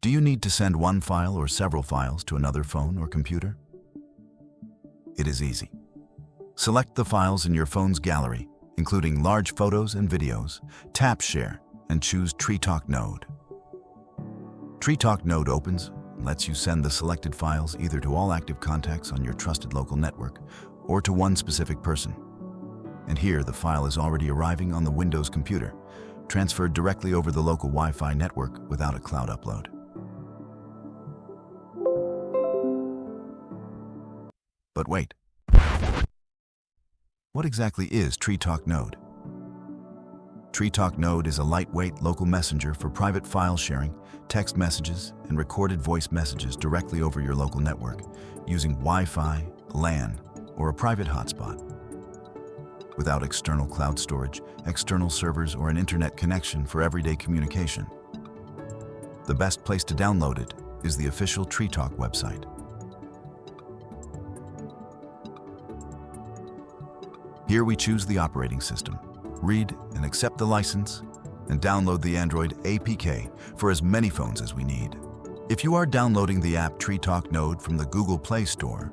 Do you need to send one file or several files to another phone or computer? It is easy. Select the files in your phone's gallery, including large photos and videos, tap Share, and choose TreeTalk Node. TreeTalk Node opens and lets you send the selected files either to all active contacts on your trusted local network or to one specific person. And here, the file is already arriving on the Windows computer, transferred directly over the local Wi-Fi network without a cloud upload. But wait. What exactly is TreeTalk Node? TreeTalk Node is a lightweight local messenger for private file sharing, text messages, and recorded voice messages directly over your local network using Wi-Fi, LAN, or a private hotspot. Without external cloud storage, external servers, or an internet connection for everyday communication. The best place to download it is the official TreeTalk website. Here we choose the operating system, read and accept the license, and download the Android APK for as many phones as we need. If you are downloading the app TreeTalk Node from the Google Play Store,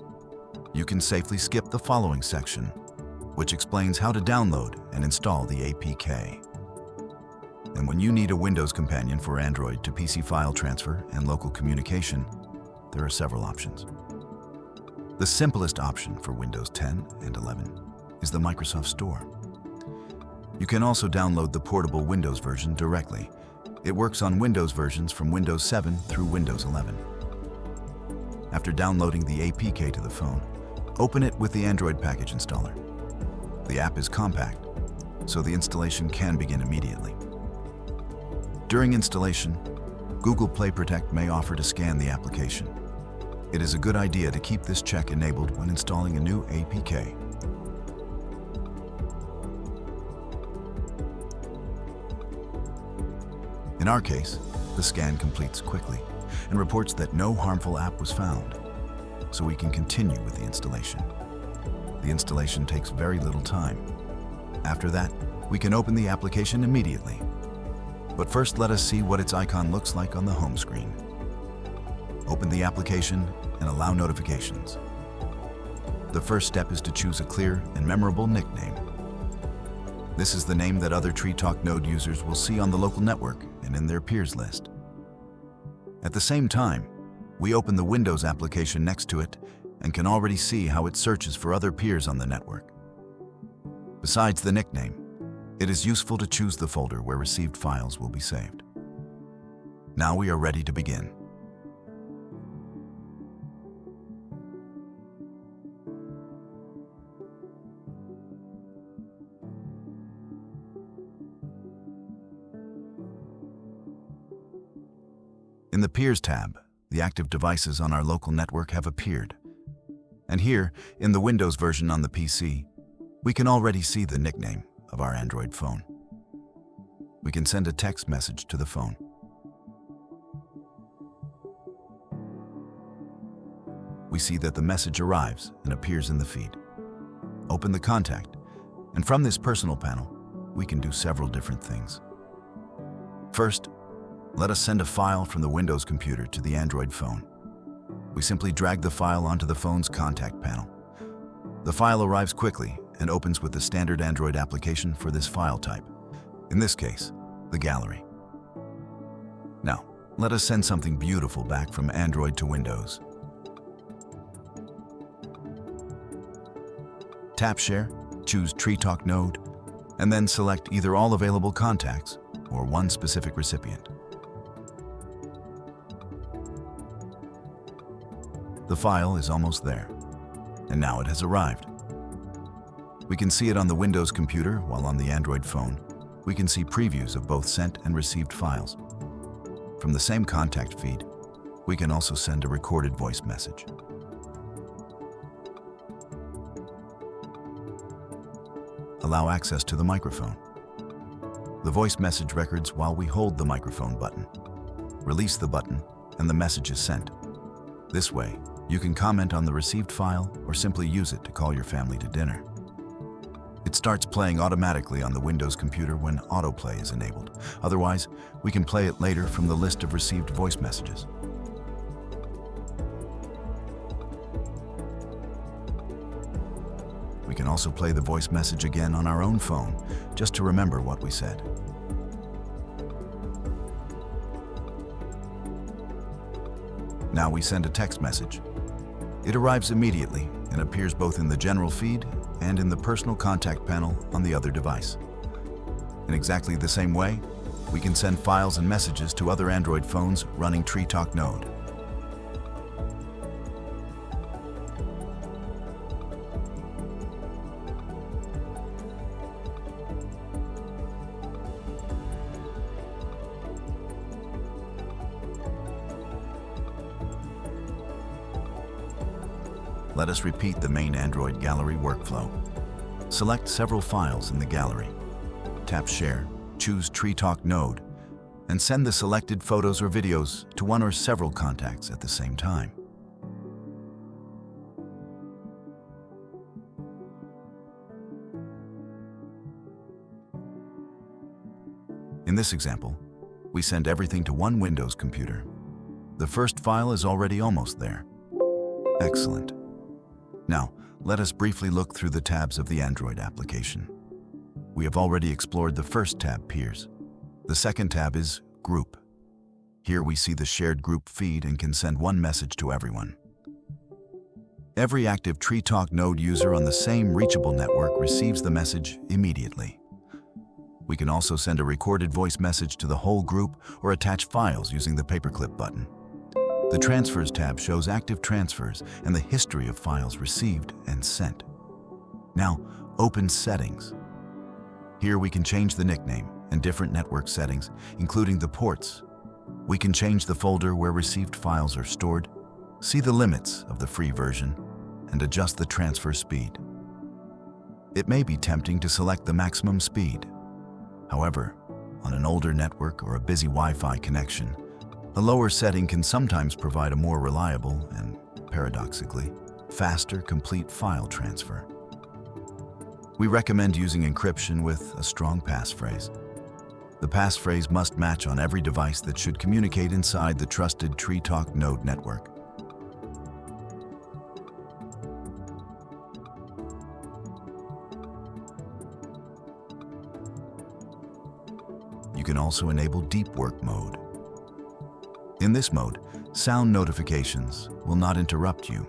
you can safely skip the following section, which explains how to download and install the APK. And when you need a Windows companion for Android to PC file transfer and local communication, there are several options. The simplest option for Windows 10 and 11 is the Microsoft Store. You can also download the portable Windows version directly. It works on Windows versions from Windows 7 through Windows 11. After downloading the APK to the phone, open it with the Android package installer. The app is compact, so the installation can begin immediately. During installation, Google Play Protect may offer to scan the application. It is a good idea to keep this check enabled when installing a new APK. In our case, the scan completes quickly and reports that no harmful app was found, so we can continue with the installation. The installation takes very little time. After that, we can open the application immediately. But first, let us see what its icon looks like on the home screen. Open the application and allow notifications. The first step is to choose a clear and memorable nickname. This is the name that other TreeTalk Node users will see on the local network and in their peers list. At the same time, we open the Windows application next to it and can already see how it searches for other peers on the network. Besides the nickname, it is useful to choose the folder where received files will be saved. Now we are ready to begin. In the Peers tab, the active devices on our local network have appeared. And here, in the Windows version on the PC, we can already see the nickname of our Android phone. We can send a text message to the phone. We see that the message arrives and appears in the feed. Open the contact, and from this personal panel, we can do several different things. First, let us send a file from the Windows computer to the Android phone. We simply drag the file onto the phone's contact panel. The file arrives quickly and opens with the standard Android application for this file type, in this case, the gallery. Now, let us send something beautiful back from Android to Windows. Tap Share, choose TreeTalk Node, and then select either all available contacts or one specific recipient. The file is almost there, and now it has arrived. We can see it on the Windows computer, while on the Android phone, we can see previews of both sent and received files. From the same contact feed, we can also send a recorded voice message. Allow access to the microphone. The voice message records while we hold the microphone button. Release the button, and the message is sent. This way, you can comment on the received file or simply use it to call your family to dinner. It starts playing automatically on the Windows computer when AutoPlay is enabled. Otherwise, we can play it later from the list of received voice messages. We can also play the voice message again on our own phone, just to remember what we said. Now we send a text message. It arrives immediately and appears both in the general feed and in the personal contact panel on the other device. In exactly the same way, we can send files and messages to other Android phones running TreeTalk Node. Let us repeat the main Android gallery workflow. Select several files in the gallery. Tap Share, choose TreeTalk Node, and send the selected photos or videos to one or several contacts at the same time. In this example, we send everything to one Windows computer. The first file is already almost there. Excellent. Now, let us briefly look through the tabs of the Android application. We have already explored the first tab, Peers. The second tab is Group. Here we see the shared group feed and can send one message to everyone. Every active TreeTalk Node user on the same reachable network receives the message immediately. We can also send a recorded voice message to the whole group or attach files using the paperclip button. The Transfers tab shows active transfers and the history of files received and sent. Now, open Settings. Here we can change the nickname and different network settings, including the ports. We can change the folder where received files are stored, see the limits of the free version, and adjust the transfer speed. It may be tempting to select the maximum speed. However, on an older network or a busy Wi-Fi connection, a lower setting can sometimes provide a more reliable and, paradoxically, faster complete file transfer. We recommend using encryption with a strong passphrase. The passphrase must match on every device that should communicate inside the trusted TreeTalk Node network. You can also enable Deep Work mode. In this mode, sound notifications will not interrupt you.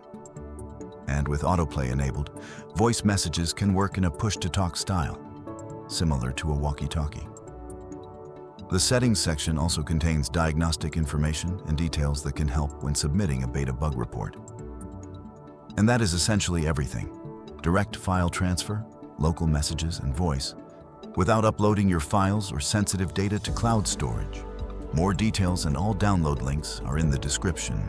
And with AutoPlay enabled, voice messages can work in a push-to-talk style, similar to a walkie-talkie. The Settings section also contains diagnostic information and details that can help when submitting a beta bug report. And that is essentially everything. Direct file transfer, local messages, and voice, without uploading your files or sensitive data to cloud storage. More details and all download links are in the description.